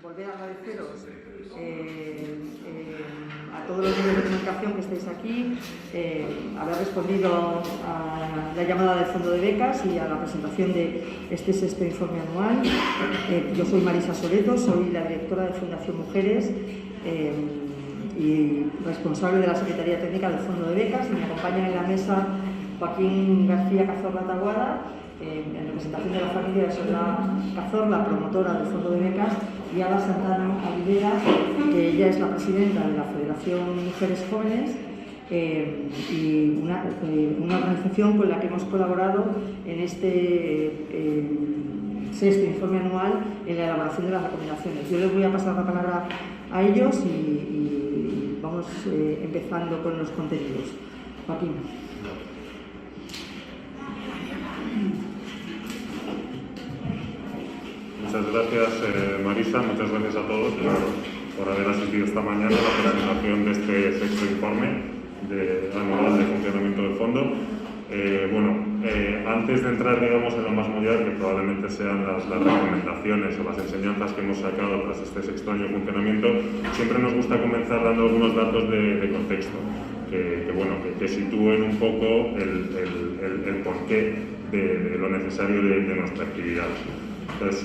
volver a agradeceros a todos los medios de comunicación que estáis aquí, haber respondido a la llamada del Fondo de Becas y a la presentación de este sexto informe anual. Yo soy Marisa Soreto, soy la directora de Fundación Mujeres y responsable de la Secretaría Técnica del Fondo de Becas, y me acompañan en la mesa Joaquín García Cazorla Taboada, en representación de la familia de Soledad Cazorla, promotora del Fondo de Becas, y Ala Santana Olivera, que ella es la presidenta de la Federación Mujeres Jóvenes, y una organización con la que hemos colaborado en este sexto informe anual en la elaboración de las recomendaciones. Yo les voy a pasar la palabra a ellos y vamos empezando con los contenidos. Joaquín. Muchas gracias, Marisa. Muchas gracias a todos por haber asistido esta mañana a la presentación de este sexto informe anual de funcionamiento del fondo. Antes de entrar, digamos, en lo más mundial, que probablemente sean las recomendaciones o las enseñanzas que hemos sacado tras este sexto año de funcionamiento, siempre nos gusta comenzar dando algunos datos de contexto que sitúen un poco el porqué de lo necesario de nuestra actividad. Entonces,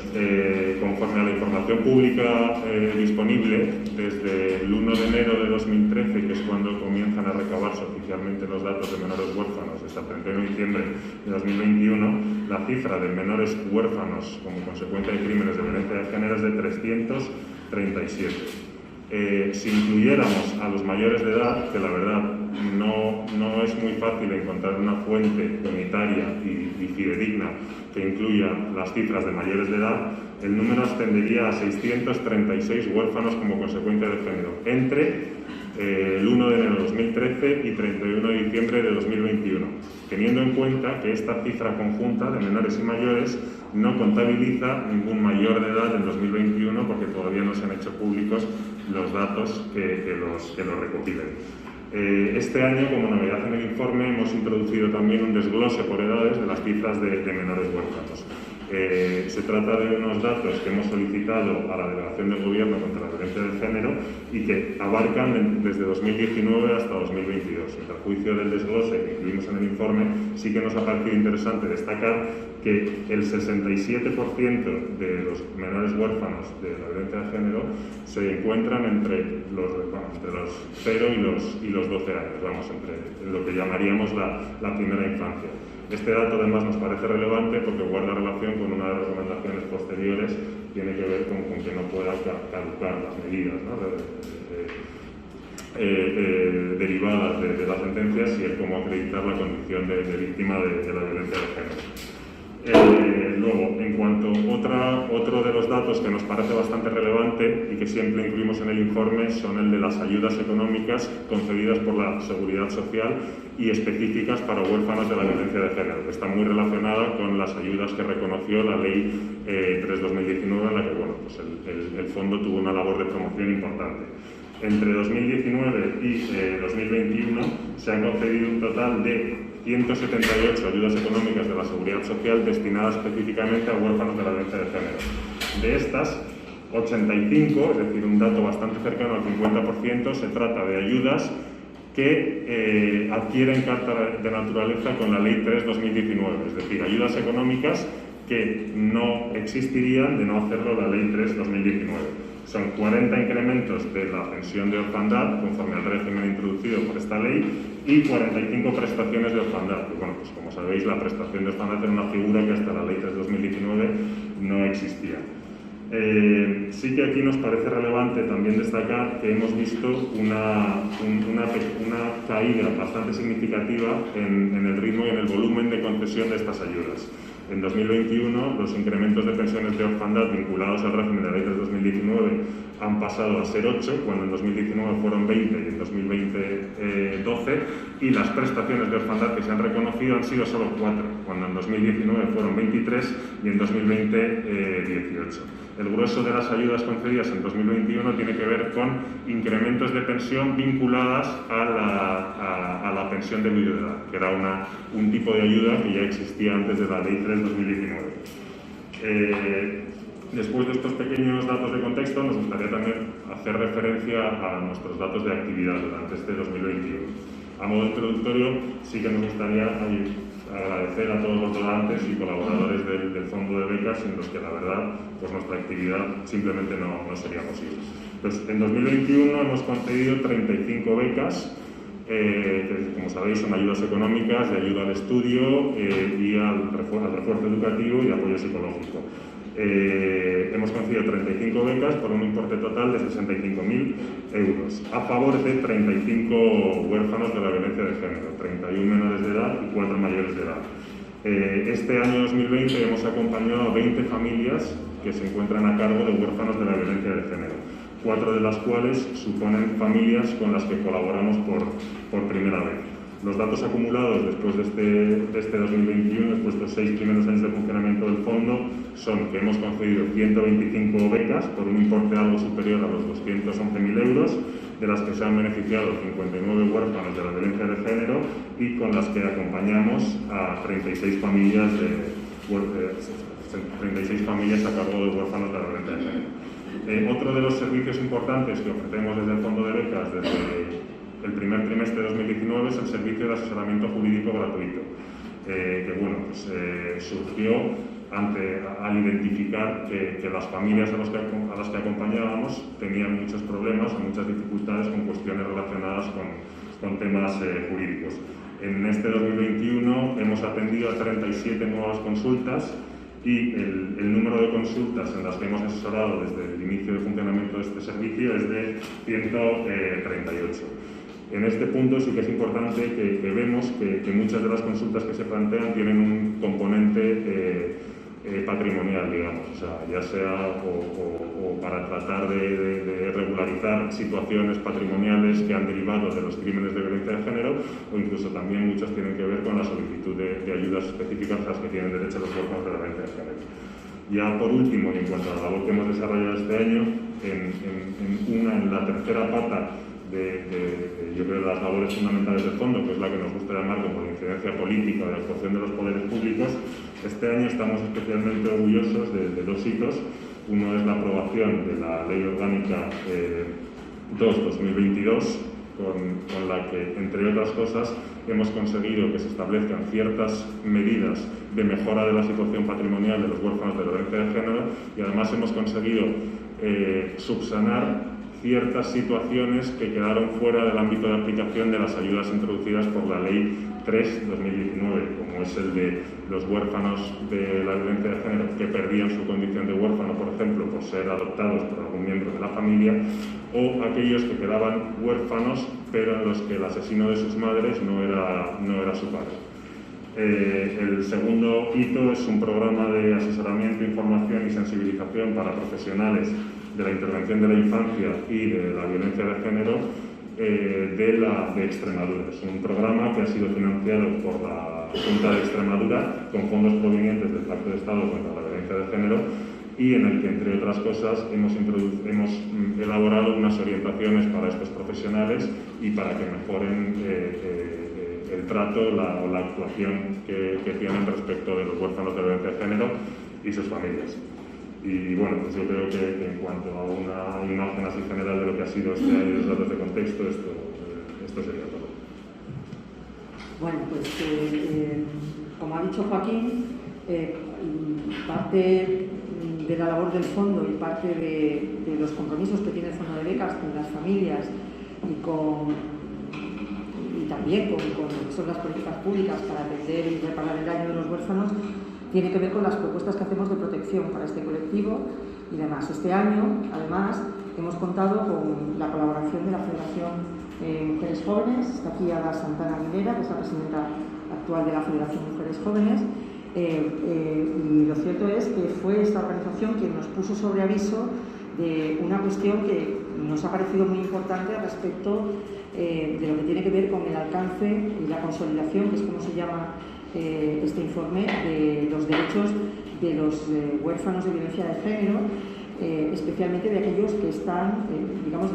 conforme a la información pública disponible, desde el 1 de enero de 2013, que es cuando comienzan a recabarse oficialmente los datos de menores huérfanos, hasta el 31 de diciembre de 2021, la cifra de menores huérfanos como consecuencia de crímenes de violencia de género es de 337. Si incluyéramos a los mayores de edad, que la verdad no es muy fácil encontrar una fuente unitaria y fidedigna que incluya las cifras de mayores de edad, el número ascendería a 636 huérfanos como consecuencia de género entre el 1 de enero de 2013 y 31 de diciembre de 2021, teniendo en cuenta que esta cifra conjunta de menores y mayores no contabiliza ningún mayor de edad en 2021 porque todavía no se han hecho públicos los datos que los recopilen. Este año, como novedad en el informe, hemos introducido también un desglose por edades de las cifras de menores huérfanos. Se trata de unos datos que hemos solicitado a la Delegación del Gobierno contra la Violencia de Género y que abarcan desde 2019 hasta 2022. En el juicio del desglose que incluimos en el informe, sí que nos ha parecido interesante destacar que el 67% de los menores huérfanos de la violencia de género se encuentran entre los 0 y los 12 años, entre lo que llamaríamos la primera infancia. Este dato además nos parece relevante porque guarda relación con una de las recomendaciones posteriores, tiene que ver con que no pueda caducar las medidas, ¿no? Derivadas de las sentencias y el cómo acreditar la condición de víctima de la violencia de género. Luego, en cuanto a otro de los datos que nos parece bastante relevante y que siempre incluimos en el informe son el de las ayudas económicas concedidas por la Seguridad Social y específicas para huérfanos de la violencia de género, que está muy relacionada con las ayudas que reconoció la Ley 3/2019, en la que el fondo tuvo una labor de promoción importante. Entre 2019 y 2021 se han concedido un total de 178 ayudas económicas de la Seguridad Social destinadas específicamente a huérfanos de la violencia de género. De estas, 85, es decir, un dato bastante cercano al 50%, se trata de ayudas que adquieren carta de naturaleza con la Ley 3/2019, es decir, ayudas económicas que no existirían de no hacerlo la Ley 3/2019. Son 40 incrementos de la pensión de orfandad, conforme al régimen introducido por esta ley, y 45 prestaciones de orfandad. Y pues como sabéis, la prestación de orfandad era una figura que hasta la Ley 3/2019 no existía. Sí que aquí nos parece relevante también destacar que hemos visto una caída bastante significativa en el ritmo y en el volumen de concesión de estas ayudas. En 2021, los incrementos de pensiones de orfandad vinculados al régimen de la Ley de 2019 han pasado a ser 8, cuando en 2019 fueron 20 y en 2020 12, y las prestaciones de orfandad que se han reconocido han sido solo 4, cuando en 2019 fueron 23 y en 2020 18. El grueso de las ayudas concedidas en 2021 tiene que ver con incrementos de pensión vinculadas a la pensión de viudedad, que era un tipo de ayuda que ya existía antes de la Ley 3/2019. Después de estos pequeños datos de contexto, nos gustaría también hacer referencia a nuestros datos de actividad durante este 2021. A modo introductorio, sí que nos gustaría agradecer a todos los donantes y colaboradores del Fondo de Becas, sin los que la verdad pues nuestra actividad simplemente no sería posible. Pues, en 2021 hemos concedido 35 becas, que como sabéis son ayudas económicas, de ayuda al estudio y al refuerzo educativo y apoyo psicológico. Hemos concedido 35 becas por un importe total de 65.000 euros a favor de 35 huérfanos de la violencia de género, 31 menores de edad y 4 mayores de edad. Este año 2020 hemos acompañado a 20 familias que se encuentran a cargo de huérfanos de la violencia de género, 4 de las cuales suponen familias con las que colaboramos por primera vez. Los datos acumulados después de este 2021, después de estos 6 primeros años de funcionamiento del fondo, son que hemos concedido 125 becas por un importe algo superior a los 211.000 euros, de las que se han beneficiado 59 huérfanos de la violencia de género y con las que acompañamos a 36 familias a cargo de huérfanos de la violencia de género. Otro de los servicios importantes que ofrecemos desde el Fondo de Becas desde el primer trimestre de 2019 es el servicio de asesoramiento jurídico gratuito, que bueno, pues, surgió al identificar que las familias a las que acompañábamos tenían muchos problemas o muchas dificultades con cuestiones relacionadas con temas jurídicos. En este 2021 hemos atendido a 37 nuevas consultas y el número de consultas en las que hemos asesorado desde el inicio de funcionamiento de este servicio es de 138. En este punto sí que es importante que vemos que muchas de las consultas que se plantean tienen un componente patrimonial, digamos, o sea, ya sea o para tratar de regularizar situaciones patrimoniales que han derivado de los crímenes de violencia de género, o incluso también muchas tienen que ver con la solicitud de ayudas específicas a las que tienen derecho los huérfanos de la violencia de género. Ya por último, y en cuanto a la labor que hemos desarrollado este año, en la tercera pata yo creo de las labores fundamentales del fondo, que es la que nos gusta llamar como de incidencia política, de actuación de los poderes públicos, este año estamos especialmente orgullosos de 2 hitos. Uno es la aprobación de la Ley Orgánica 2/2022, con la que, entre otras cosas, hemos conseguido que se establezcan ciertas medidas de mejora de la situación patrimonial de los huérfanos de la violencia de género, y además hemos conseguido subsanar ciertas situaciones que quedaron fuera del ámbito de aplicación de las ayudas introducidas por la Ley 3/2019, como es el de los huérfanos de la violencia de género que perdían su condición de huérfano, por ejemplo, por ser adoptados por algún miembro de la familia, o aquellos que quedaban huérfanos pero en los que el asesino de sus madres no era su padre. El segundo hito es un programa de asesoramiento, información y sensibilización para profesionales de la intervención de la infancia y de la violencia de género de Extremadura. Es un programa que ha sido financiado por la Junta de Extremadura con fondos provenientes del Pacto de Estado contra la Violencia de Género, y en el que, entre otras cosas, hemos elaborado unas orientaciones para estos profesionales y para que mejoren el trato o la actuación que tienen respecto de los huérfanos de la violencia de género y sus familias. Y bueno, pues yo creo que en cuanto a una imagen así general de lo que ha sido este año y los datos de contexto, esto sería todo. Bueno, pues como ha dicho Joaquín, parte de la labor del fondo y parte de los compromisos que tiene el Fondo de Becas con las familias y también con lo que son las políticas públicas para atender y reparar el daño de los huérfanos, tiene que ver con las propuestas que hacemos de protección para este colectivo y demás. Este año, además, hemos contado con la colaboración de la Federación Mujeres Jóvenes. Está aquí Ada Santana Aguilera, que es la presidenta actual de la Federación Mujeres Jóvenes. Y lo cierto es que fue esta organización quien nos puso sobre aviso de una cuestión que nos ha parecido muy importante respecto de lo que tiene que ver con el alcance y la consolidación, que es como se llama este informe, de los derechos de los huérfanos de violencia de género, especialmente de aquellos que están, digamos,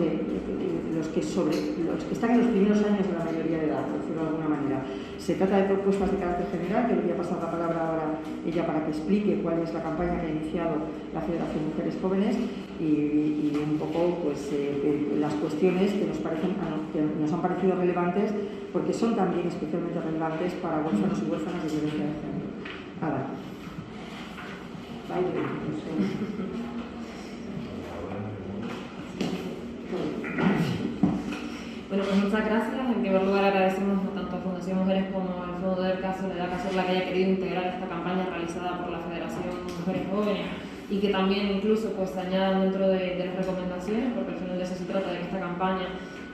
los que están en los primeros años de la mayoría de edad, por decirlo de alguna manera. general. Se trata de propuestas de carácter general, yo le voy a pasar la palabra ahora a ella para que explique cuál es la campaña que ha iniciado la Federación Mujeres Jóvenes y un poco pues, las cuestiones que nos han parecido relevantes, porque son también especialmente relevantes para huérfanos y huérfanas de violencia de género. Nada. Bueno, pues muchas gracias. En primer lugar agradecemos tanto a Fundación Mujeres como al Fondo del Caso de la Cazorla que haya querido integrar esta campaña realizada por la Federación Mujeres Jóvenes y que también incluso pues se añadan dentro de las recomendaciones, porque al final de eso se trata, de que esta campaña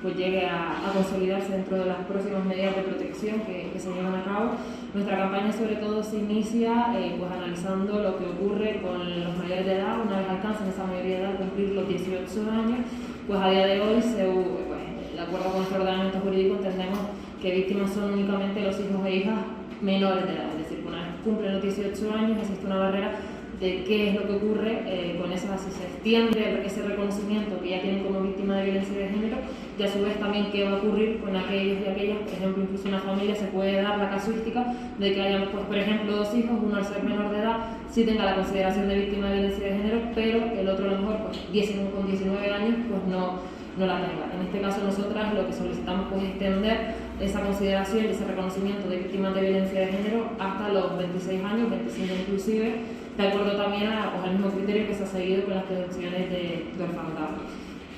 pues llegue a consolidarse dentro de las próximas medidas de protección que se llevan a cabo. Nuestra campaña sobre todo se inicia pues analizando lo que ocurre con los mayores de edad. Una vez alcanzan esa mayoría de edad, cumplir los 18 años, pues a día de hoy de acuerdo con nuestro ordenamiento jurídico entendemos que víctimas son únicamente los hijos e hijas menores de edad, es decir, una vez cumplen los 18 años existe una barrera de qué es lo que ocurre con esas, si se extiende ese reconocimiento que ya tienen como víctima de violencia de género, y a su vez también qué va a ocurrir con aquellos y aquellas, por ejemplo, incluso una familia se puede dar la casuística de que hayan, pues, por ejemplo, 2 hijos, uno al ser menor de edad sí tenga la consideración de víctima de violencia de género, pero el otro a lo mejor pues, con 19 años pues no la tenga. En este caso nosotras lo que solicitamos es extender esa consideración y ese reconocimiento de víctimas de violencia de género hasta los 26 años, 25 inclusive, de acuerdo también al mismo criterio que se ha seguido con las protecciones de orfandad.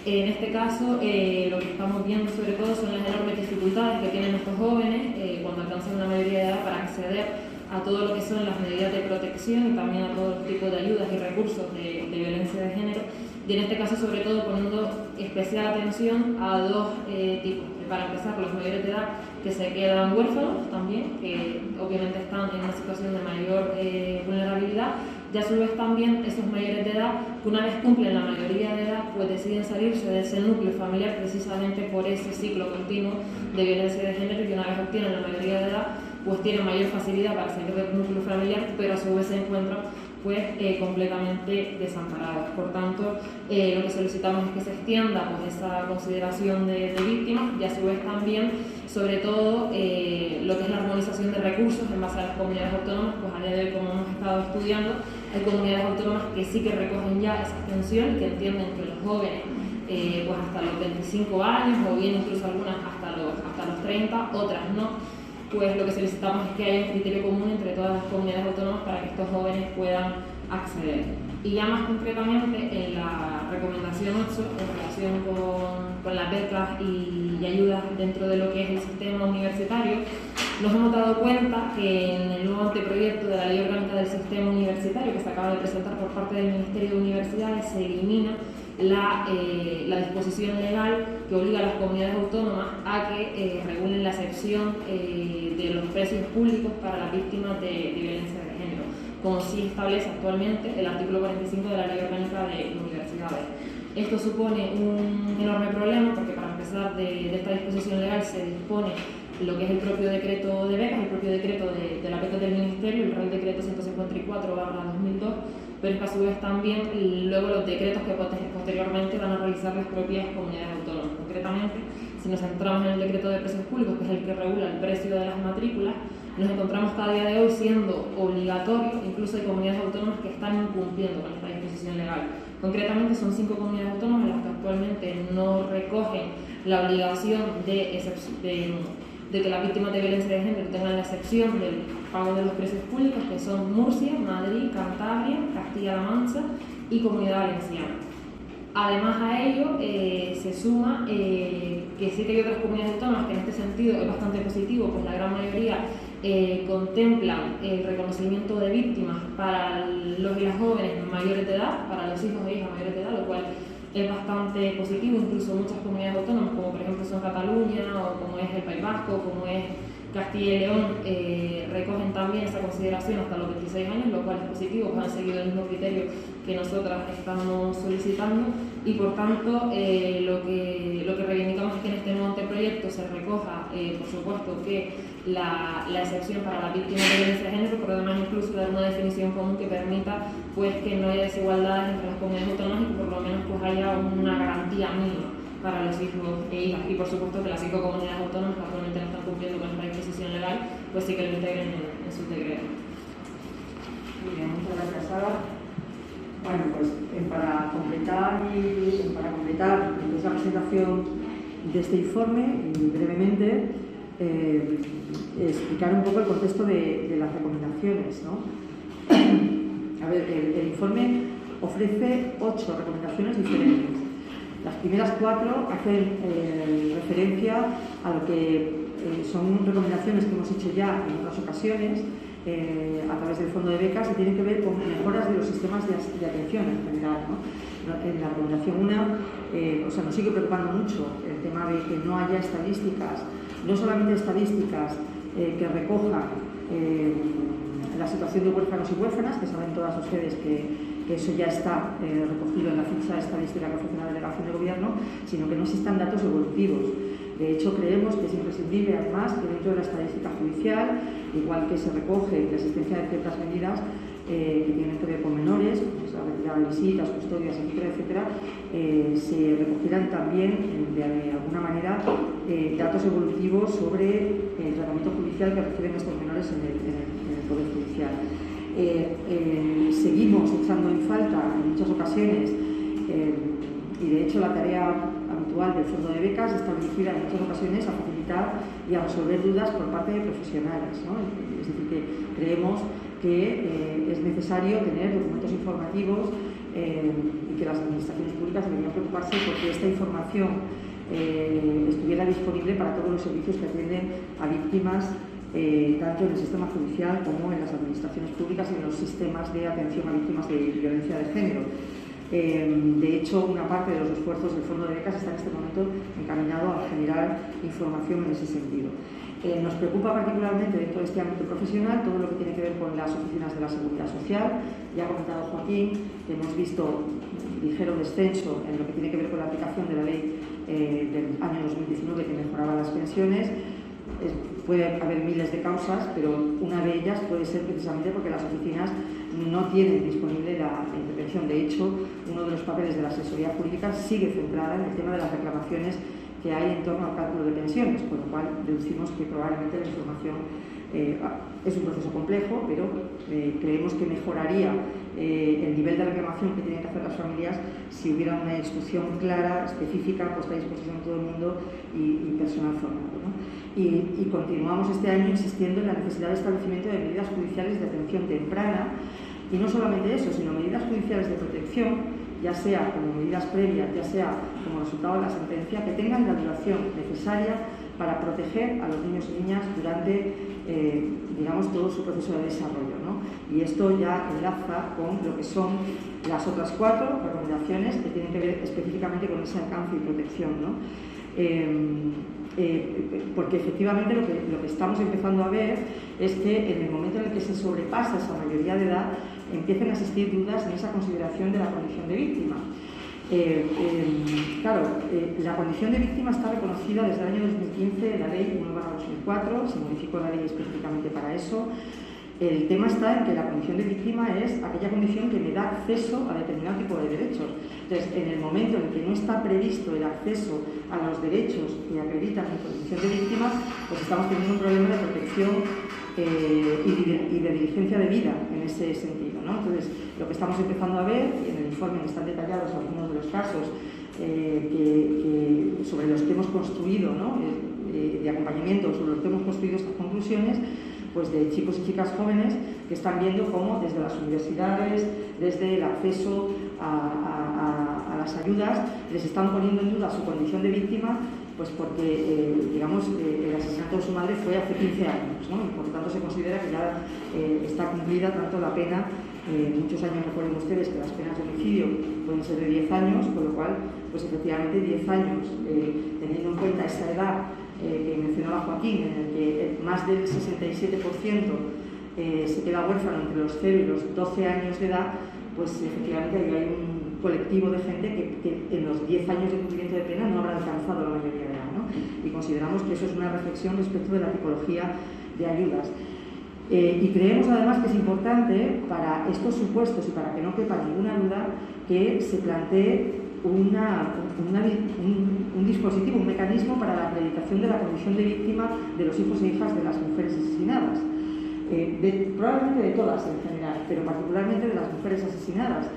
En este caso, lo que estamos viendo sobre todo son las enormes dificultades que tienen estos jóvenes cuando alcanzan una mayoría de edad para acceder a todo lo que son las medidas de protección y también a todos los tipos de ayudas y recursos de violencia de género. Y en este caso, sobre todo, poniendo especial atención a 2 tipos. Para empezar, los mayores de edad que se quedan huérfanos también, que obviamente están en una situación de mayor vulnerabilidad, y a su vez también esos mayores de edad que una vez cumplen la mayoría de edad pues deciden salirse de ese núcleo familiar precisamente por ese ciclo continuo de violencia de género, y una vez obtienen la mayoría de edad pues tienen mayor facilidad para salir del núcleo familiar, pero a su vez se encuentran pues completamente desamparados. Por tanto, lo que solicitamos es que se extienda pues esa consideración de víctimas, y a su vez también, sobre todo, lo que es la armonización de recursos en base a las comunidades autónomas. Pues a día de hoy, como hemos estado estudiando, hay comunidades autónomas que sí que recogen ya esa extensión y que entienden que los jóvenes pues hasta los 25 años, o bien incluso algunas hasta los 30, otras no. Pues lo que solicitamos es que haya un criterio común entre todas las comunidades autónomas para que estos jóvenes puedan acceder. Y ya más concretamente, en la recomendación 8, en relación con las becas y ayudas dentro de lo que es el sistema universitario, nos hemos dado cuenta que en el nuevo anteproyecto de la Ley Orgánica del Sistema Universitario que se acaba de presentar por parte del Ministerio de Universidades, se elimina la disposición legal que obliga a las comunidades autónomas a que regulen la excepción de los precios públicos para las víctimas de violencia de género, como sí establece actualmente el artículo 45 de la Ley Orgánica de Universidades. Esto supone un enorme problema porque, para empezar, de esta disposición legal se dispone lo que es el propio decreto de becas, el propio decreto de la beca del Ministerio, el Real Decreto 154/2002, pero es que a su vez también luego los decretos que posteriormente van a realizar las propias comunidades autónomas. Concretamente, si nos centramos en el decreto de precios públicos, que es el que regula el precio de las matrículas, nos encontramos cada día de hoy siendo obligatorio. Incluso hay comunidades autónomas que están incumpliendo con esta disposición legal. Concretamente son 5 comunidades autónomas las que actualmente no recogen la obligación de que las víctimas de violencia de género tengan la excepción del pago de los precios públicos, que son Murcia, Madrid, Cantabria, Castilla-La Mancha y Comunidad Valenciana. Además a ello se suma que sí que hay otras comunidades autónomas que en este sentido es bastante positivo, pues la gran mayoría contemplan el reconocimiento de víctimas para los y las jóvenes mayores de edad, para los hijos e hijas mayores de edad, lo cual es bastante positivo. Incluso muchas comunidades autónomas, como por ejemplo son Cataluña, o como es el País Vasco, como es Castilla y León, recogen también esa consideración hasta los 26 años, lo cual es positivo, pues han seguido el mismo criterio que nosotras estamos solicitando, y por tanto lo que reivindicamos es que en este nuevo anteproyecto se recoja, por supuesto, que la excepción para las víctimas de violencia de género, pero además incluso dar una definición común que permita pues que no haya desigualdades entre las comunidades autónomas y que por lo menos pues haya una garantía mínima para los hijos e hijas, y por supuesto que las 5 comunidades autónomas que actualmente no están cumpliendo con esta disposición legal pues sí que lo integren en sus decretos. Muy bien, muchas gracias, Sara. Bueno, pues para completar esa presentación de este informe, y brevemente explicar un poco el contexto de las recomendaciones, ¿no? A ver, el informe ofrece 8 recomendaciones diferentes. Las primeras 4 hacen referencia a lo que son recomendaciones que hemos hecho ya en otras ocasiones a través del Fondo de Becas y tienen que ver con mejoras de los sistemas de atención en general, ¿no? En la recomendación 1, nos sigue preocupando mucho el tema de que no haya estadísticas, no solamente estadísticas que recojan la situación de huérfanos y huérfanas, que saben todas ustedes que eso ya está recogido en la ficha estadística que ofrece la Delegación de Gobierno, sino que no existan datos evolutivos. De hecho, creemos que es imprescindible, además, que dentro de la estadística judicial, igual que se recoge la existencia de ciertas medidas que tienen que ver con menores, pues la retirada de visitas, custodias, etcétera, etcétera, se recogieran también, de alguna manera, datos evolutivos sobre el tratamiento judicial que reciben estos menores en el Poder Judicial. Seguimos echando en falta en muchas ocasiones, y de hecho la tarea habitual del Fondo de Becas está dirigida en muchas ocasiones a facilitar y a resolver dudas por parte de profesionales, ¿no? Es decir, que creemos que es necesario tener documentos informativos y que las administraciones públicas deberían preocuparse porque esta información estuviera disponible para todos los servicios que atienden a víctimas, tanto en el sistema judicial como en las administraciones públicas y en los sistemas de atención a víctimas de violencia de género. De hecho, una parte de los esfuerzos del Fondo de Becas está en este momento encaminado a generar información en ese sentido. Nos preocupa particularmente dentro de este ámbito profesional todo lo que tiene que ver con las oficinas de la Seguridad Social. Ya ha comentado Joaquín que hemos visto ligero descenso en lo que tiene que ver con la aplicación de la ley del año 2019 que mejoraba las pensiones. Puede haber miles de causas, pero una de ellas puede ser precisamente porque las oficinas no tienen disponible la intervención. De hecho, uno de los papeles de la asesoría jurídica sigue centrada en el tema de las reclamaciones que hay en torno al cálculo de pensiones, con lo cual deducimos que probablemente la información es un proceso complejo, pero creemos que mejoraría el nivel de reclamación que tienen que hacer las familias si hubiera una instrucción clara, específica, puesta a disposición de todo el mundo y personal formado, ¿no? Y continuamos este año insistiendo en la necesidad de establecimiento de medidas judiciales de atención temprana, y no solamente eso, sino medidas judiciales de protección, ya sea como medidas previas, ya sea como resultado de la sentencia, que tengan la duración necesaria para proteger a los niños y niñas durante, digamos, todo su proceso de desarrollo, ¿no? Y esto ya enlaza con lo que son las otras 4 recomendaciones que tienen que ver específicamente con ese alcance y protección, ¿no? Porque efectivamente lo que estamos empezando a ver es que en el momento en el que se sobrepasa esa mayoría de edad empiezan a existir dudas en esa consideración de la condición de víctima. La condición de víctima está reconocida desde el año 2015 en la Ley 1/2004, se modificó la ley específicamente para eso. El tema está en que la condición de víctima es aquella condición que me da acceso a determinado tipo de derechos. Entonces, en el momento en que no está previsto el acceso a los derechos que acreditan mi condición de víctima, pues estamos teniendo un problema de protección y de diligencia de vida en ese sentido, ¿no? Entonces, lo que estamos empezando a ver, y en el informe están detallados algunos de los casos sobre los que hemos construido, ¿no? De acompañamiento, sobre los que hemos construido estas conclusiones, pues de chicos y chicas jóvenes que están viendo cómo desde las universidades, desde el acceso a las ayudas, les están poniendo en duda su condición de víctima, pues porque, el asesinato de su madre fue hace 15 años, ¿no? Y por lo tanto se considera que ya está cumplida tanto la pena. Muchos años, recuerden ustedes que las penas de homicidio pueden ser de 10 años, con lo cual, pues efectivamente 10 años, teniendo en cuenta esa edad que mencionaba Joaquín, en el que más del 67% se queda huérfano entre los 0 y los 12 años de edad, pues efectivamente hay un colectivo de gente que en los 10 años de cumplimiento de pena no habrá alcanzado la mayoría de edad, ¿no? Y consideramos que eso es una reflexión respecto de la tipología de ayudas. Y creemos además que es importante para estos supuestos y para que no quepa ninguna duda que se plantee un dispositivo, un mecanismo para la acreditación de la condición de víctima de los hijos e hijas de las mujeres asesinadas. Probablemente de todas en general, pero particularmente de las mujeres asesinadas.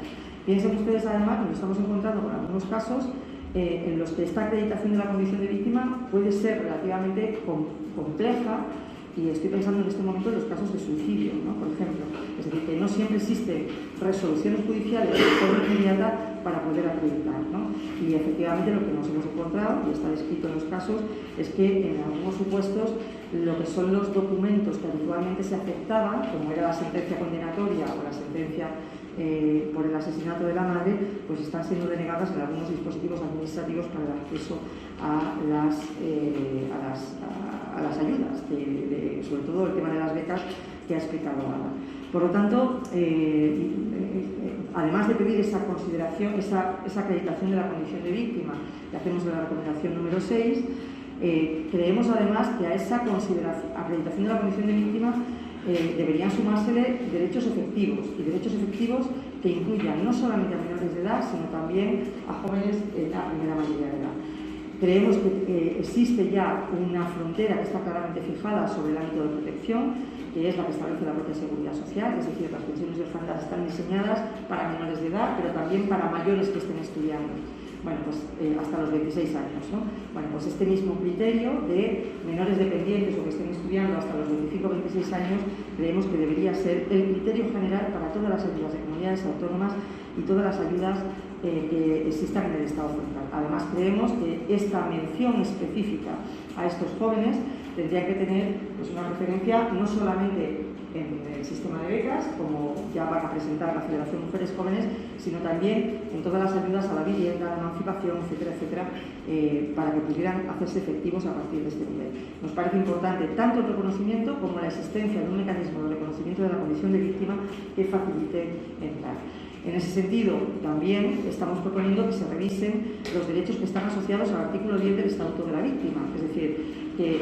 Piensen ustedes además que nos estamos encontrando con algunos casos en los que esta acreditación de la condición de víctima puede ser relativamente compleja, y estoy pensando en este momento en los casos de suicidio, ¿no? Por ejemplo. Es decir, que no siempre existen resoluciones judiciales de forma inmediata para poder acreditar, ¿no? Y efectivamente lo que nos hemos encontrado, y está descrito en los casos, es que en algunos supuestos lo que son los documentos que habitualmente se aceptaban, como era la sentencia condenatoria o la sentencia por el asesinato de la madre, pues están siendo denegadas en algunos dispositivos administrativos para el acceso a las ayudas, sobre todo el tema de las becas que ha explicado Ana. Por lo tanto, además de pedir esa consideración, esa acreditación de la condición de víctima que hacemos de la recomendación número 6, creemos además que a esa acreditación de la condición de víctima deberían sumársele derechos efectivos, y derechos efectivos que incluyan no solamente a menores de edad, sino también a jóvenes en la primera mayoría de edad. Creemos que existe ya una frontera que está claramente fijada sobre el ámbito de protección, que es la que establece la propia Seguridad Social, es decir, las pensiones de orfandad están diseñadas para menores de edad, pero también para mayores que estén estudiando. Bueno, pues hasta los 26 años, ¿no? Bueno, pues este mismo criterio de menores dependientes o que estén estudiando hasta los 25 o 26 años, creemos que debería ser el criterio general para todas las ayudas de comunidades autónomas y todas las ayudas que existan en el Estado central. Además, creemos que esta mención específica a estos jóvenes tendría que tener pues, una referencia no solamente en el sistema de becas, como ya van a presentar la Federación Mujeres Jóvenes, sino también en todas las ayudas a la vivienda, a la emancipación, etcétera, etcétera, para que pudieran hacerse efectivos a partir de este nivel. Nos parece importante tanto el reconocimiento como la existencia de un mecanismo de reconocimiento de la condición de víctima que facilite entrar. En ese sentido, también estamos proponiendo que se revisen los derechos que están asociados al artículo 10 del Estatuto de la Víctima, es decir, que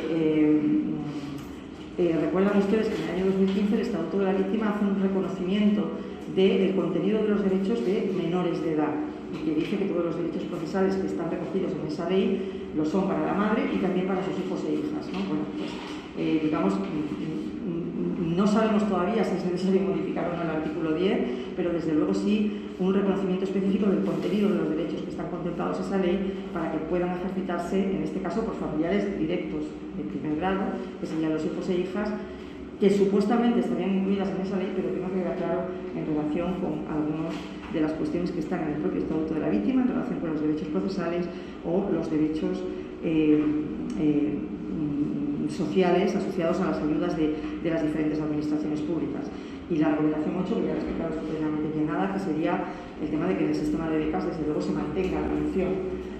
recuerdan ustedes que en el año 2015 el Estatuto de la Víctima hace un reconocimiento del contenido de los derechos de menores de edad, y que dice que todos los derechos procesales que están recogidos en esa ley lo son para la madre y también para sus hijos e hijas, ¿no? Bueno, pues, digamos, no sabemos todavía si es necesario modificar o no el artículo 10, pero desde luego sí un reconocimiento específico del contenido de los derechos que están contemplados en esa ley para que puedan ejercitarse, en este caso, por familiares directos de primer grado, que serían los hijos e hijas, que supuestamente estarían incluidas en esa ley, pero que no queda claro en relación con algunas de las cuestiones que están en el propio Estatuto de la Víctima, en relación con los derechos procesales o los derechos sociales asociados a las ayudas de las diferentes administraciones públicas. Y la recomendación 8, que ya he explicado estupendamente bien nada, que sería el tema de que en el sistema de becas, desde luego, se mantenga la mención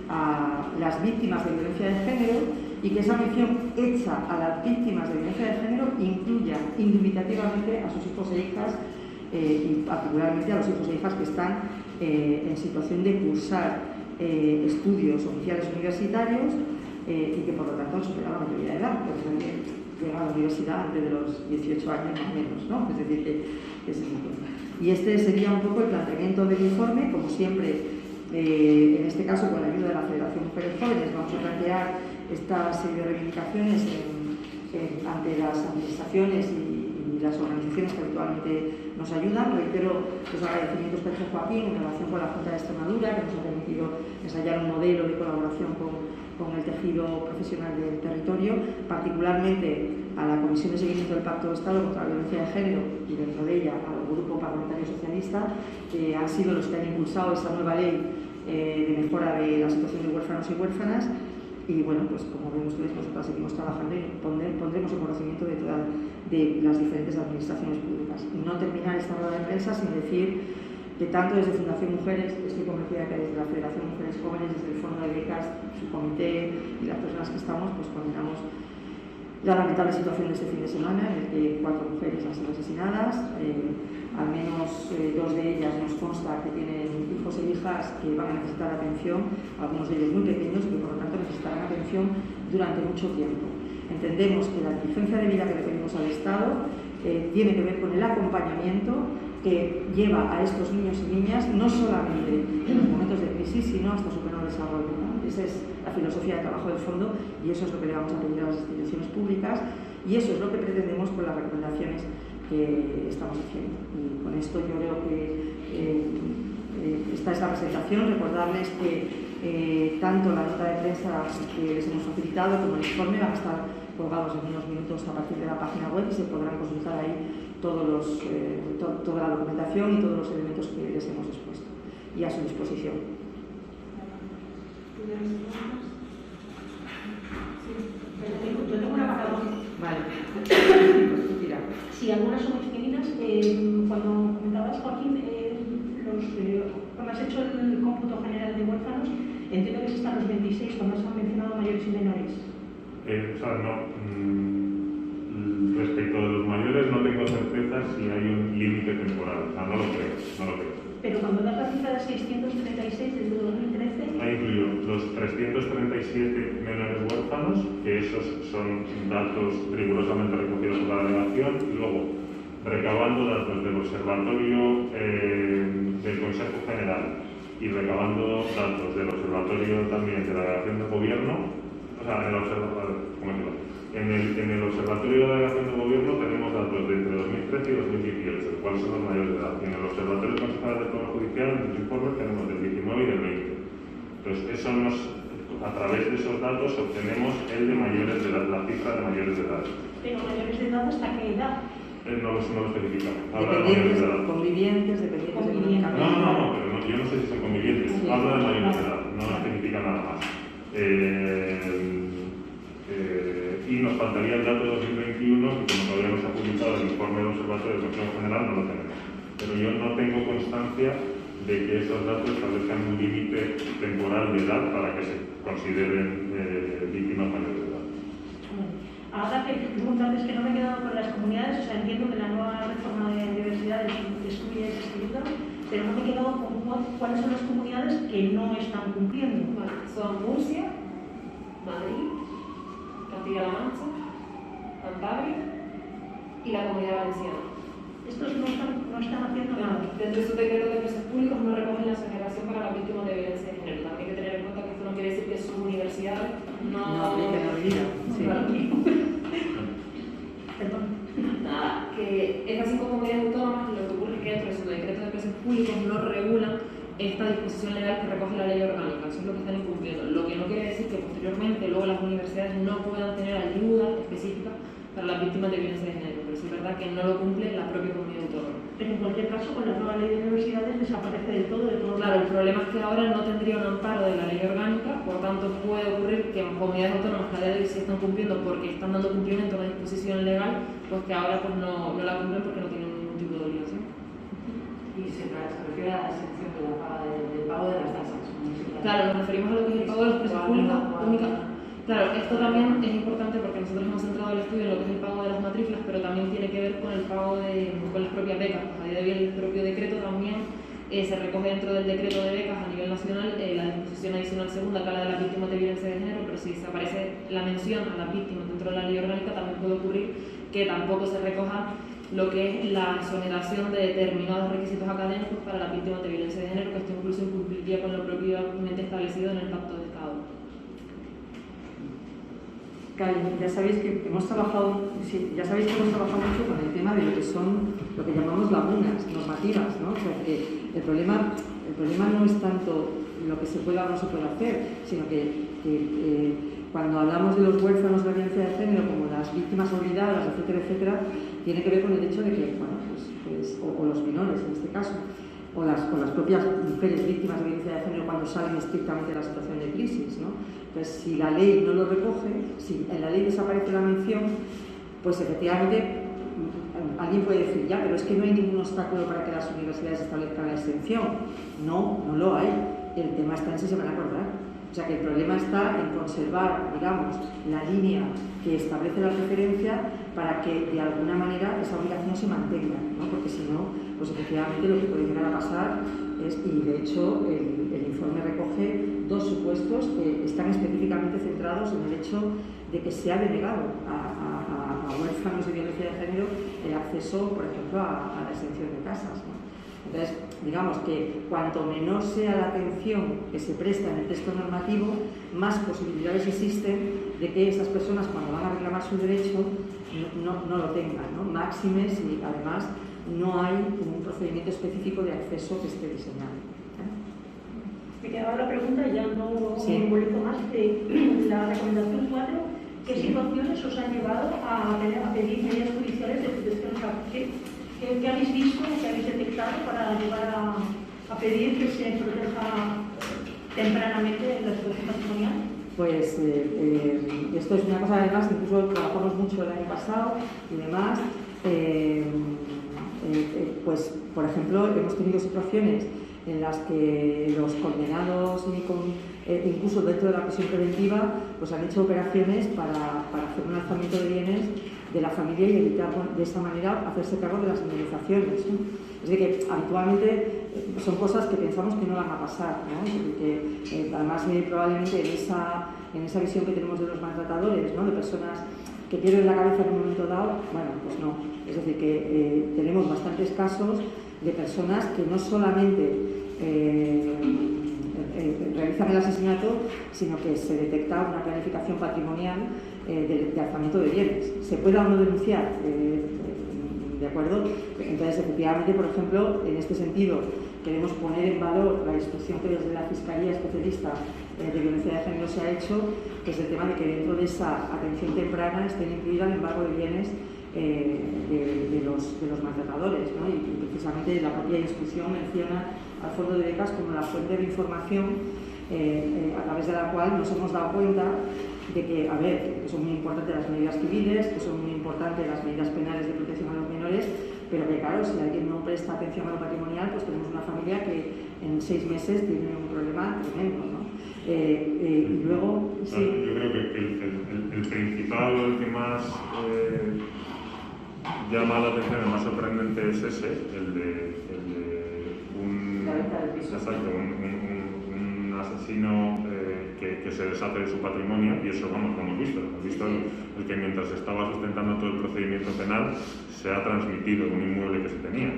a las víctimas de violencia de género, y que esa mención hecha a las víctimas de violencia de género incluya indubitativamente a sus hijos e hijas, y particularmente a los hijos e hijas que están en situación de cursar estudios oficiales universitarios, y que por lo tanto han superado la mayoría de edad, porque también llega a la universidad antes de los 18 años más o menos, ¿no? Es decir, que es el punto. Y este sería un poco el planteamiento del informe. Como siempre, en este caso con la ayuda de la Federación Mujeres Jóvenes, vamos a plantear esta serie de reivindicaciones ante las administraciones y las organizaciones que habitualmente nos ayudan. Reitero los agradecimientos que ha hecho Joaquín en relación con la Junta de Extremadura, que nos ha permitido ensayar un modelo de colaboración con el tejido profesional del territorio, particularmente a la Comisión de Seguimiento del Pacto de Estado contra la Violencia de Género y dentro de ella al Grupo Parlamentario Socialista, que han sido los que han impulsado esta nueva ley de mejora de la situación de huérfanos y huérfanas. Y bueno, pues como ven ustedes, nosotros seguimos trabajando y pondremos en conocimiento de las diferentes administraciones públicas. Y no terminar esta rueda de prensa sin decir que tanto desde Fundación Mujeres, estoy convencida que desde la Federación Mujeres Jóvenes, desde el Fondo de Becas, su comité y las personas que estamos, pues condenamos la lamentable situación de este fin de semana en el que 4 mujeres han sido asesinadas. Al menos 2 de ellas nos consta que tienen hijos e hijas que van a necesitar atención, algunos de ellos muy pequeños, y que por lo tanto necesitarán atención durante mucho tiempo. Entendemos que la diligencia de vida que le pedimos al Estado tiene que ver con el acompañamiento que lleva a estos niños y niñas no solamente en los momentos de crisis, sino hasta su pleno desarrollo, ¿no? Esa es la filosofía de trabajo del fondo y eso es lo que le vamos a pedir a las instituciones públicas y eso es lo que pretendemos con las recomendaciones que estamos haciendo. Y con esto yo creo que esta es la presentación. Recordarles que tanto la nota de prensa que les hemos facilitado como el informe van a estar colgados en unos minutos a partir de la página web y se podrán consultar ahí toda la documentación y todos los elementos que les hemos expuesto y a su disposición. Yo tengo una pregunta. Vale. Pues tú tira. Sí, algunas son muy pequeñinas. Cuando comentabas, Joaquín, cuando has hecho el cómputo general de huérfanos, entiendo que es hasta los 26, cuando has mencionado mayores y menores. Respecto de los mayores no tengo certeza si hay un límite temporal, no lo creo. Pero cuando das la cifra de 636 desde 2013... Ahí incluyo los 337 menores huérfanos, que esos son datos rigurosamente recogidos por la delegación, y luego recabando datos del Observatorio del Consejo General y recabando datos del Observatorio también de la Delegación de Gobierno, o sea, en el Observatorio de la Delegación de Gobierno tenemos datos de entre 2013 y 2018, cuáles son los mayores de edad. Y en el Observatorio del Consejo del Poder Judicial, en los informes, tenemos del 19 y del 20. Entonces, a través de esos datos obtenemos el de mayores de edad, la cifra de mayores de edad. ¿Pero mayores de edad hasta qué edad? No lo especifica. Dependientes, convivientes, dependientes económicamente. No, pero yo no sé si son convivientes. Sí. Habla de mayores de edad, no especifica nada más. Y nos faltaría el dato de 2021, que como todavía no se ha publicado el informe del Observatorio del Consejo General, no lo tenemos. Pero yo no tengo constancia de que esos datos establezcan un límite temporal de edad para que se consideren víctimas mayores de edad. Ahora que preguntantes que no me he quedado con las comunidades, o sea, entiendo que la nueva reforma de universidades excluye ese escrito, pero no me he quedado con cuáles son las comunidades que no están cumpliendo. Vale, son Murcia, Madrid, Castilla-La Mancha, Cantabria y la Comunidad Valenciana. Estos no están haciendo nada. Dentro de sus decretos de precios públicos no recogen la exoneración para las víctimas de violencia de género. También hay que tener en cuenta que esto no quiere decir que sus universidades no apliquen la medida. Sí. Perdón. Nada, que estas 5 comunidades autónomas, lo que ocurre es que dentro de sus decretos de precios públicos no regulan esta disposición legal que recoge la ley orgánica. Eso es lo que están incumpliendo. Lo que no quiere decir que posteriormente luego las universidades no puedan tener ayuda específica para las víctimas de violencia de género, pero sí es verdad que no lo cumple la propia comunidad autónoma. Pero en cualquier caso, con la nueva ley de universidades desaparece del todo de todos. Claro, el problema es que ahora no tendría un amparo de la ley orgánica, por tanto puede ocurrir que en comunidades autónomas que a día de hoy sí están cumpliendo porque están dando cumplimiento a una disposición legal, pues que ahora pues no la cumplen porque no tienen ningún tipo de obligación. Y se refiere a la exención de la paga del pago de las tasas. Claro, nos referimos a lo que es el pago de los precios públicos única. Claro, esto también es importante porque nosotros hemos centrado el estudio en lo que es el pago de las matrículas, pero también tiene que ver con el pago con las propias becas. A día de hoy el propio decreto también se recoge dentro del decreto de becas a nivel nacional la disposición adicional segunda, que habla de las víctimas de violencia de género, pero si desaparece la mención a las víctimas dentro de la ley orgánica, también puede ocurrir que tampoco se recoja lo que es la exoneración de determinados requisitos académicos para las víctimas de violencia de género, que esto incluso incumpliría con lo propiamente establecido en el Pacto de Estado. Ya sabéis que hemos trabajado mucho con el tema de lo que llamamos lagunas normativas, ¿no? O sea, que el problema no es tanto lo que se pueda o no se puede hacer, sino que cuando hablamos de los huérfanos de la violencia de género como las víctimas olvidadas, etcétera, tiene que ver con el hecho de que, o los menores en este caso, o las propias mujeres víctimas de violencia de género cuando salen estrictamente de la situación de crisis, ¿no? Entonces, si la ley no lo recoge, si en la ley desaparece la mención, pues efectivamente alguien puede decir, ya, pero es que no hay ningún obstáculo para que las universidades establezcan la exención. No lo hay. El tema está en si se van a acordar. O sea que el problema está en conservar, digamos, la línea que establece la preferencia para que de alguna manera esa obligación se mantenga, ¿no? Porque si no, pues efectivamente lo que puede llegar a pasar es, y de hecho el informe recoge 2 supuestos que están específicamente centrados en el hecho de que se ha denegado a huérfanos huérfanos de violencia de género el acceso, por ejemplo, a la exención de casas, ¿no? Entonces, digamos que cuanto menor sea la atención que se presta en el texto normativo, más posibilidades existen de que esas personas, cuando van a reclamar su derecho, no lo tengan, ¿no? Máxime si además no hay un procedimiento específico de acceso que esté diseñado. Me quedaba la pregunta, ya no Sí. me involucro más, de la recomendación 4, ¿qué Sí. situaciones os han llevado a pedir medidas judiciales de protección? O sea, ¿qué habéis visto, qué habéis detectado para llegar a pedir que se proteja tempranamente la situación patrimonial? Pues esto es una cosa, además, incluso trabajamos mucho el año pasado y demás. Pues, por ejemplo, hemos tenido situaciones en las que los condenados, incluso dentro de la prisión preventiva, pues han hecho operaciones para hacer un alzamiento de bienes de la familia y evitar de esta manera hacerse cargo de las indemnizaciones, ¿no? Es decir, que habitualmente son cosas que pensamos que no van a pasar, ¿no? Porque además probablemente en esa visión que tenemos de los maltratadores, ¿no? De personas que pierden la cabeza en un momento dado, bueno, pues no. Es decir, que tenemos bastantes casos de personas que no solamente realizan el asesinato, sino que se detecta una planificación patrimonial de alzamiento de bienes. ¿Se puede o no denunciar? ¿De acuerdo? Entonces, efectivamente, por ejemplo, en este sentido, queremos poner en valor la instrucción que desde la Fiscalía Especialista de Violencia de Género se ha hecho, que es el tema de que dentro de esa atención temprana estén incluida el embargo de bienes de los maltratadores, ¿no? Y precisamente la propia instrucción menciona al fondo de becas como la fuente de información a través de la cual nos hemos dado cuenta de que, a ver, que son muy importantes las medidas civiles, que son muy importantes las medidas penales de protección a los menores, pero que claro, si alguien no presta atención a lo patrimonial, pues tenemos una familia que en 6 meses tiene un problema tremendo, ¿no? Y luego, sí. Yo creo que el principal, el que más llama la atención, el más sorprendente es ese, el de La venta del piso. Exacto, un asesino que se deshace de su patrimonio, y eso, vamos, lo hemos visto. Hemos visto el que mientras se estaba sustentando todo el procedimiento penal se ha transmitido un inmueble que se tenía.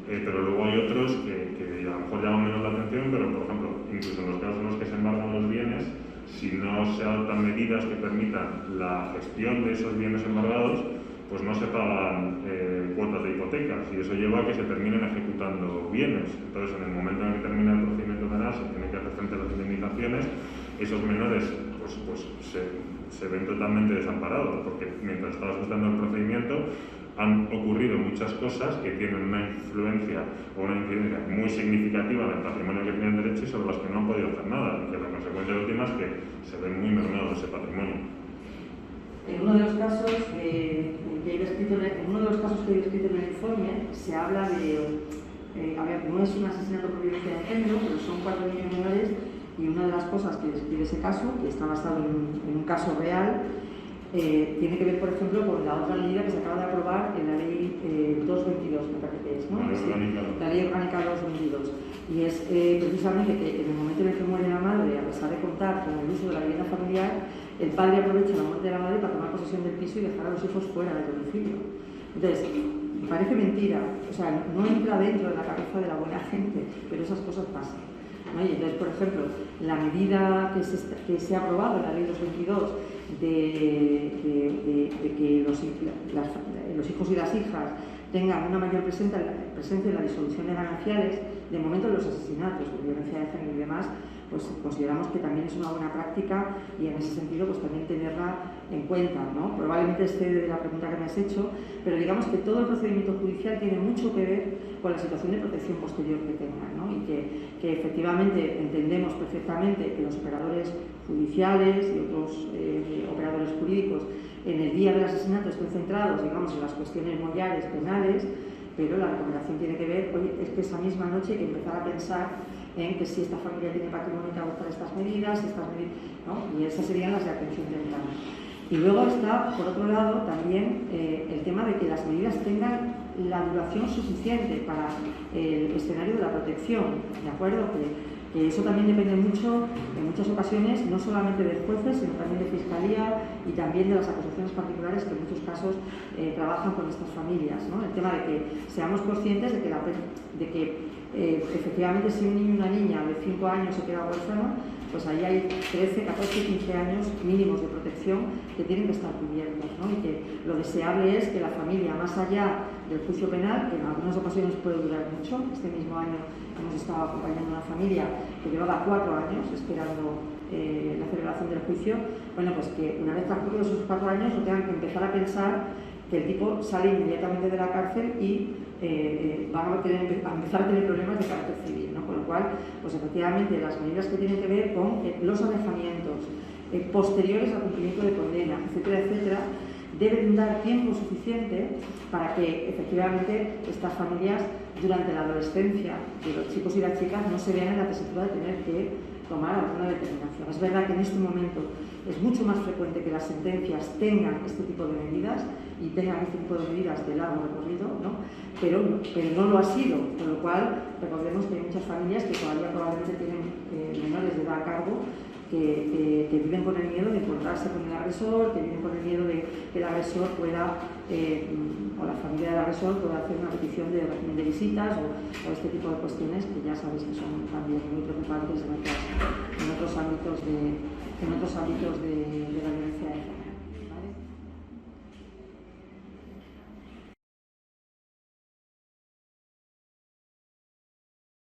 Pero luego hay otros que a lo mejor llaman menos la atención, pero por ejemplo, incluso en los casos en los que se embargan los bienes, si no se adoptan medidas que permitan la gestión de esos bienes embargados, pues no se pagan cuotas de hipotecas, y eso lleva a que se terminen ejecutando bienes. Entonces, en el momento en que termina el procedimiento penal, se tiene que hacer frente a las indemnizaciones. Esos menores pues se ven totalmente desamparados, porque mientras estaba sustentando el procedimiento han ocurrido muchas cosas que tienen una influencia o una incidencia muy significativa en el patrimonio que tenían derecho y sobre las que no han podido hacer nada, y que la consecuencia última es que se ve muy mermado ese patrimonio. En uno de los casos que he descrito en el informe se habla de, a ver, no es un asesinato por violencia de género, pero son 4 niños menores, y una de las cosas que describe ese caso, que está basado en un caso real, tiene que ver, por ejemplo, con la otra medida que se acaba de aprobar en la ley 222, me parece que es, ¿no? La ley orgánica 222. Y es precisamente que en el momento en el que muere la madre, a pesar de contar con el uso de la vivienda familiar, el padre aprovecha la muerte de la madre para tomar posesión del piso y dejar a los hijos fuera del domicilio. Entonces, parece mentira, o sea, no entra dentro de la cabeza de la buena gente, pero esas cosas pasan, ¿no? Y entonces, por ejemplo, la medida que se ha aprobado en la ley 222 de que los hijos y las hijas tengan una mayor presencia en la disolución de gananciales, de momento los asesinatos por violencia de género y demás, pues consideramos que también es una buena práctica, y en ese sentido pues también tenerla en cuenta, ¿no? Probablemente excede de la pregunta que me has hecho, pero digamos que todo el procedimiento judicial tiene mucho que ver con la situación de protección posterior que tengan, ¿no? Y que efectivamente entendemos perfectamente que los operadores judiciales y otros operadores jurídicos en el día del asesinato estén centrados, digamos, en las cuestiones moyales, penales, pero la recomendación tiene que ver, oye, es que esa misma noche hay que empezar a pensar en que si esta familia tiene patrimonio que adoptar estas medidas, ¿no? Y esas serían las de atención temprana. Y luego está, por otro lado, también el tema de que las medidas tengan la duración suficiente para el escenario de la protección, ¿de acuerdo? Que Que eso también depende mucho, en muchas ocasiones, no solamente de jueces, sino también de fiscalía y también de las acusaciones particulares que en muchos casos trabajan con estas familias, ¿no? El tema de que seamos conscientes de que efectivamente si un niño y una niña de 5 años se queda huérfano, pues ahí hay 13, 14, 15 años mínimos de protección que tienen que estar cubiertos, ¿no? Y que lo deseable es que la familia, más allá del juicio penal, que en algunas ocasiones puede durar mucho, este mismo año hemos estado acompañando a una familia que llevaba 4 años esperando la celebración del juicio, bueno, pues que una vez transcurridos esos 4 años no tengan que empezar a pensar que el tipo sale inmediatamente de la cárcel y van a empezar a tener problemas de carácter civil, ¿no? Con lo cual, pues efectivamente las medidas que tienen que ver con los alejamientos posteriores al cumplimiento de condena, etcétera, etcétera, deben dar tiempo suficiente para que efectivamente estas familias durante la adolescencia de los chicos y las chicas no se vean en la tesitura de tener que tomar alguna determinación. Es verdad que en este momento es mucho más frecuente que las sentencias tengan este tipo de medidas y tengan este tipo de medidas de largo recorrido, ¿no? Pero no lo ha sido, con lo cual recordemos que hay muchas familias que todavía probablemente tienen menores de edad a cargo que viven con el miedo de encontrarse con el agresor, que viven con el miedo de que el agresor pueda, o la familia del agresor pueda hacer una petición de régimen de visitas o este tipo de cuestiones que ya sabéis que son también muy preocupantes en otros ámbitos de la violencia de género.